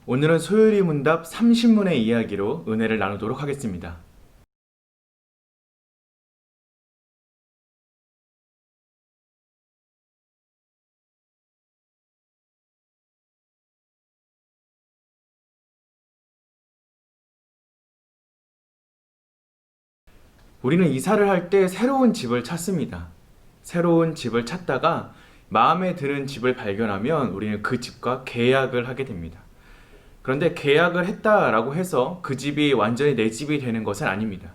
오늘은 소요리 문답 30문의 이야기로 은혜를 나누도록 하겠습니다. 우리는 이사를 할 때 새로운 집을 찾습니다. 새로운 집을 찾다가 마음에 드는 집을 발견하면 우리는 그 집과 계약을 하게 됩니다. 그런데 계약을 했다라고 해서 그 집이 완전히 내 집이 되는 것은 아닙니다.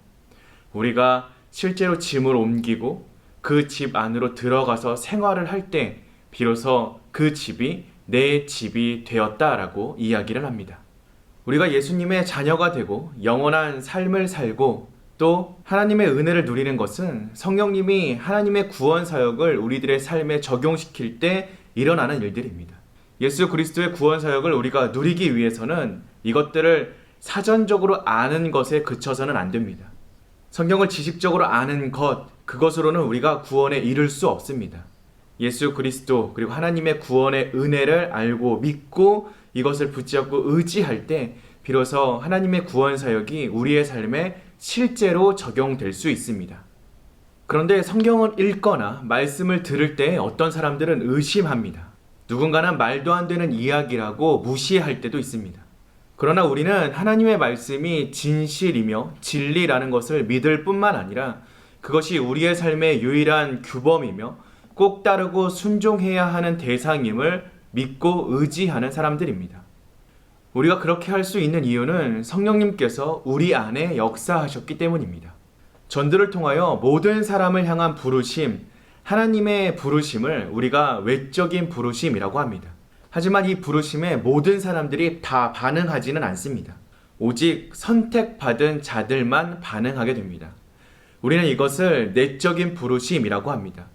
우리가 실제로 짐을 옮기고 그 집 안으로 들어가서 생활을 할 때 비로소 그 집이 내 집이 되었다라고 이야기를 합니다. 우리가 예수님의 자녀가 되고 영원한 삶을 살고 또 하나님의 은혜를 누리는 것은 성령님이 하나님의 구원 사역을 우리들의 삶에 적용시킬 때 일어나는 일들입니다. 예수 그리스도의 구원 사역을 우리가 누리기 위해서는 이것들을 사전적으로 아는 것에 그쳐서는 안 됩니다. 성경을 지식적으로 아는 것, 그것으로는 우리가 구원에 이를 수 없습니다. 예수 그리스도 그리고 하나님의 구원의 은혜를 알고 믿고 이것을 붙잡고 의지할 때 비로소 하나님의 구원 사역이 우리의 삶에 실제로 적용될 수 있습니다. 그런데 성경을 읽거나 말씀을 들을 때 어떤 사람들은 의심합니다. 누군가는 말도 안 되는 이야기라고 무시할 때도 있습니다. 그러나 우리는 하나님의 말씀이 진실이며 진리라는 것을 믿을 뿐만 아니라 그것이 우리의 삶의 유일한 규범이며 꼭 따르고 순종해야 하는 대상임을 믿고 의지하는 사람들입니다. 우리가 그렇게 할 수 있는 이유는 성령님께서 우리 안에 역사하셨기 때문입니다. 전도를 통하여 모든 사람을 향한 부르심, 하나님의 부르심을 우리가 외적인 부르심이라고 합니다. 하지만 이 부르심에 모든 사람들이 다 반응하지는 않습니다. 오직 선택받은 자들만 반응하게 됩니다. 우리는 이것을 내적인 부르심이라고 합니다.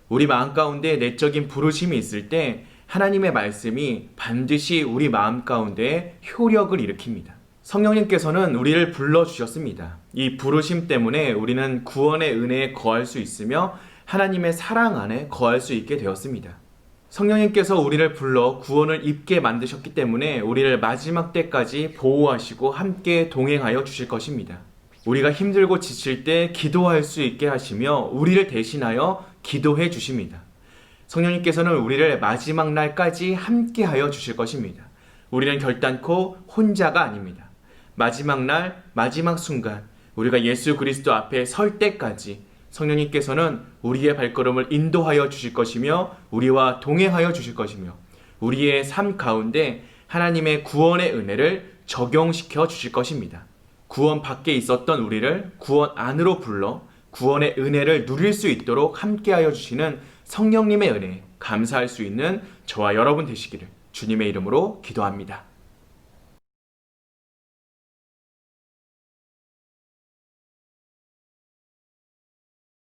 우리 마음 가운데 내적인 부르심이 있을 때 하나님의 말씀이 반드시 우리 마음 가운데 효력을 일으킵니다. 성령님께서는 우리를 불러주셨습니다. 이 부르심 때문에 우리는 구원의 은혜에 거할 수 있으며 하나님의 사랑 안에 거할 수 있게 되었습니다. 성령님께서 우리를 불러 구원을 입게 만드셨기 때문에 우리를 마지막 때까지 보호하시고 함께 동행하여 주실 것입니다. 우리가 힘들고 지칠 때 기도할 수 있게 하시며 우리를 대신하여 기도해 주십니다. 성령님께서는 우리를 마지막 날까지 함께하여 주실 것입니다. 우리는 결단코 혼자가 아닙니다. 마지막 날, 마지막 순간 우리가 예수 그리스도 앞에 설 때까지 성령님께서는 우리의 발걸음을 인도하여 주실 것이며 우리와 동행하여 주실 것이며 우리의 삶 가운데 하나님의 구원의 은혜를 적용시켜 주실 것입니다. 구원 밖에 있었던 우리를 구원 안으로 불러 구원의 은혜를 누릴 수 있도록 함께하여 주시는 성령님의 은혜에 감사할 수 있는 저와 여러분 되시기를 주님의 이름으로 기도합니다.